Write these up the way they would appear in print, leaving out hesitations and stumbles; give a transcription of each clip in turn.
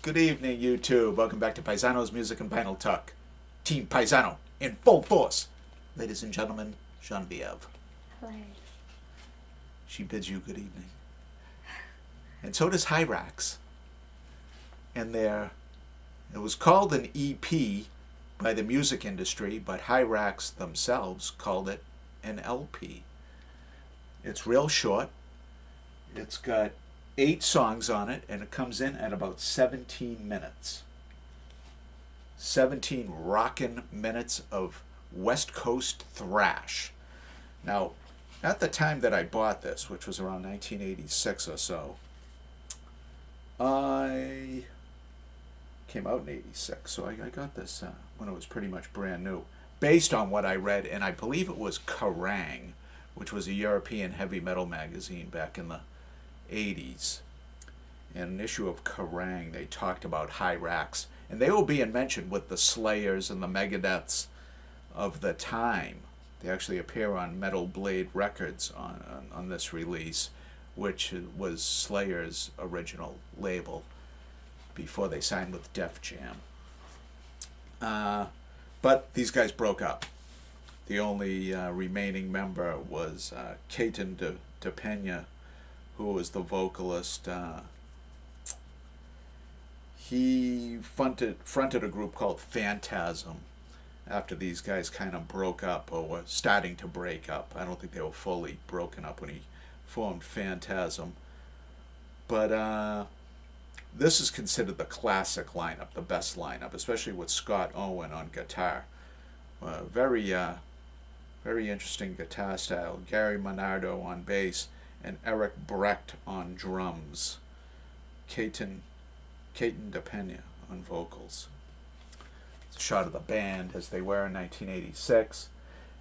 Good evening, YouTube. Welcome back to Paisano's Music and Vinyl Talk. Team Paisano in full force. Ladies and gentlemen, Genevieve. Hello. She bids you good evening. And so does Hirax. And it was called an EP by the music industry, but Hirax themselves called it an LP. It's real short. It's got 8 songs on it, and it comes in at about 17 minutes. 17 rockin' minutes of West Coast thrash. Now, at the time that I bought this, which was around 1986 or so, I came out in 86, so I got this when it was pretty much brand new, based on what I read, and I believe it was Kerrang, which was a European heavy metal magazine back in the 80s. In an issue of Kerrang, they talked about Hirax, and they were being mentioned with the Slayers and the Megadeths of the time. They actually appear on Metal Blade Records on this release, which was Slayer's original label before they signed with Def Jam. But these guys broke up. The only remaining member was Keaton de Pena, who was the vocalist. He fronted a group called Phantasm after these guys kind of broke up, or were starting to break up. I don't think they were fully broken up when he formed Phantasm. But this is considered the classic lineup, the best lineup, especially with Scott Owen on guitar. Very interesting guitar style. Gary Menardo on bass and Eric Brecht on drums. Keaton de Pena on vocals. It's a shot of the band as they were in 1986.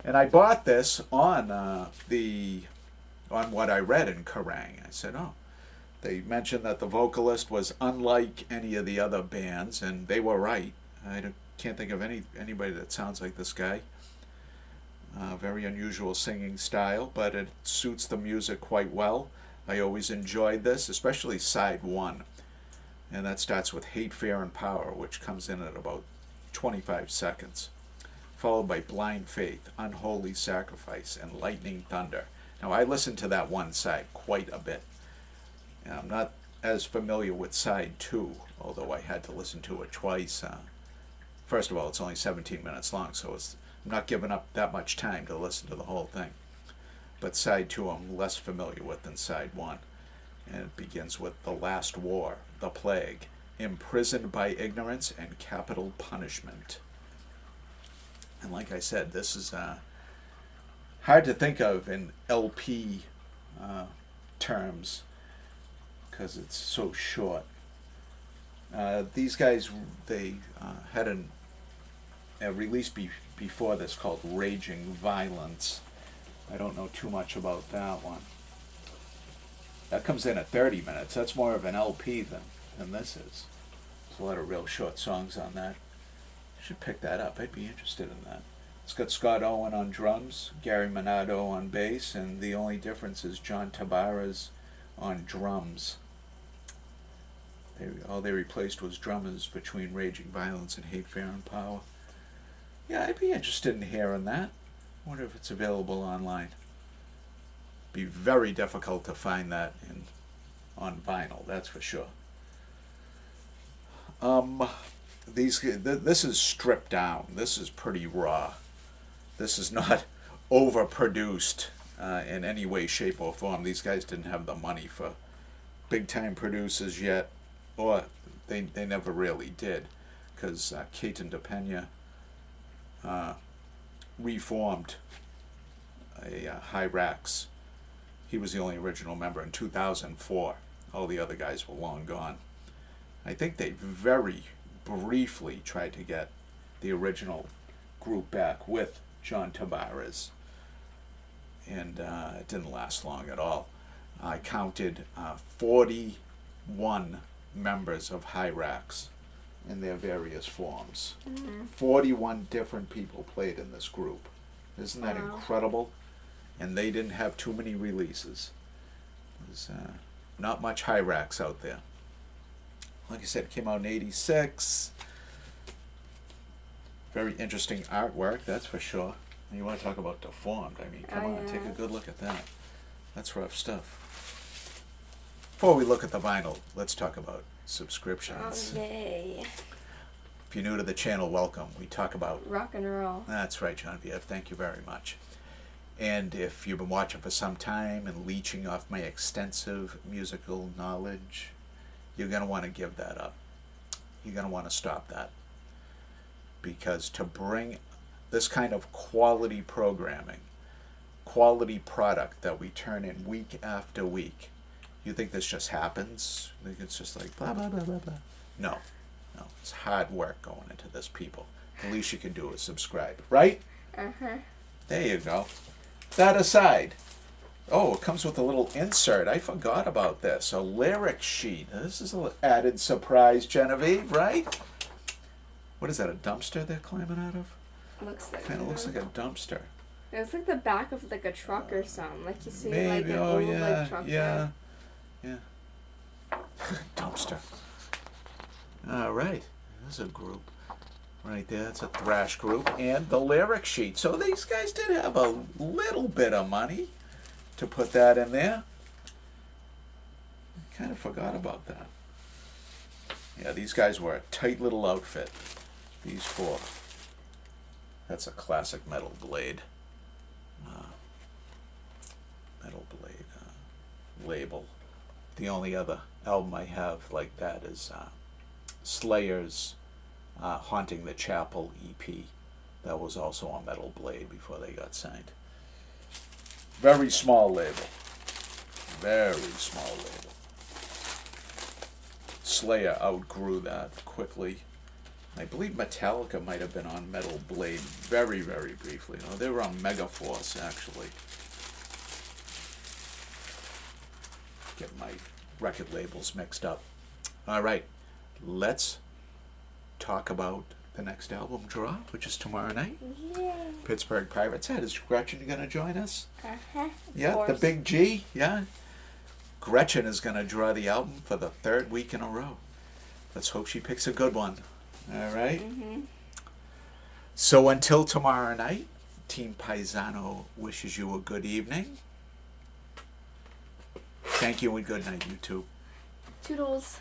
And I bought this on what I read in Kerrang. I said, oh, they mentioned that the vocalist was unlike any of the other bands, and they were right. Can't think of anybody that sounds like this guy. Very unusual singing style, but it suits the music quite well. I always enjoyed this, especially side 1. And that starts with Hate, Fear, and Power, which comes in at about 25 seconds, followed by Blind Faith, Unholy Sacrifice, and Lightning Thunder. Now, I listened to that one side quite a bit. And I'm not as familiar with side 2, although I had to listen to it twice. First of all, it's only 17 minutes long, so I'm not giving up that much time to listen to the whole thing. But side 2 I'm less familiar with than side 1. And it begins with The Last War, The Plague, Imprisoned by Ignorance, and Capital Punishment. And like I said, this is hard to think of in LP terms because it's so short. These guys, they had a release before this called Raging Violence. I don't know too much about that one. That comes in at 30 minutes. That's more of an LP than this is. There's a lot of real short songs on that. I should pick that up. I'd be interested in that. It's got Scott Owen on drums, Gary Menardo on bass, and the only difference is John Tabares on drums. All they replaced was drummers between Raging Violence and Hate, Fear, and Power. Yeah, I'd be interested in hearing that. I wonder if it's available online. Be very difficult to find that on vinyl, that's for sure. This is stripped down. This is pretty raw. This is not overproduced in any way, shape, or form. These guys didn't have the money for big-time producers yet, or they never really did, because Keaton de Pena reformed a Hirax. He was the only original member in 2004. All the other guys were long gone. I think they very briefly tried to get the original group back with John Tabares, and it didn't last long at all. I counted 41 members of Hirax in their various forms. 41 different people played in this group. Isn't that incredible? And they didn't have too many releases. There's not much Hirax out there. Like I said, it came out in '86. Very interesting artwork, that's for sure. And you want to talk about deformed? I mean, come on, take a good look at that. That's rough stuff. Before we look at the vinyl, let's talk about subscriptions. Oh, yay. If you're new to the channel, welcome. We talk about rock and roll. That's right, Genevieve. Thank you very much. And if you've been watching for some time and leeching off my extensive musical knowledge, you're going to want to give that up. You're going to want to stop that. Because to bring this kind of quality programming, quality product that we turn in week after week, you think this just happens? You think it's just like blah, blah, blah, blah, blah. No. No. It's hard work going into this, people. The least you can do is subscribe. Right? Uh-huh. There you go. That aside, oh, it comes with a little insert. I forgot about this. A lyric sheet. This is an added surprise, Genevieve, right? What is that, a dumpster they're climbing out of? Looks like Kind of looks like a dumpster. It looks like the back of like a truck or something. Like you see Maybe, like an old like truck. yeah. Dumpster. All right. There's a group. Right there, it's a thrash group. And the lyric sheet. So these guys did have a little bit of money to put that in there. I kind of forgot about that. Yeah, these guys were a tight little outfit. These four. That's a classic Metal Blade. Metal Blade label. The only other album I have like that is Slayer's Haunting the Chapel EP. That was also on Metal Blade before they got signed. Very small label. Very small label. Slayer outgrew that quickly. I believe Metallica might have been on Metal Blade very, very briefly. No, they were on Megaforce, actually. Get my record labels mixed up. All right, let's talk about the next album drop, which is tomorrow night. Yay. Pittsburgh Pirates Head. Is Gretchen going to join us? Uh-huh. Yeah, the big G, yeah. Gretchen is going to draw the album for the third week in a row. Let's hope she picks a good one. All right? Mm-hmm. So until tomorrow night, Team Paisano wishes you a good evening. Thank you and good night, YouTube. Toodles.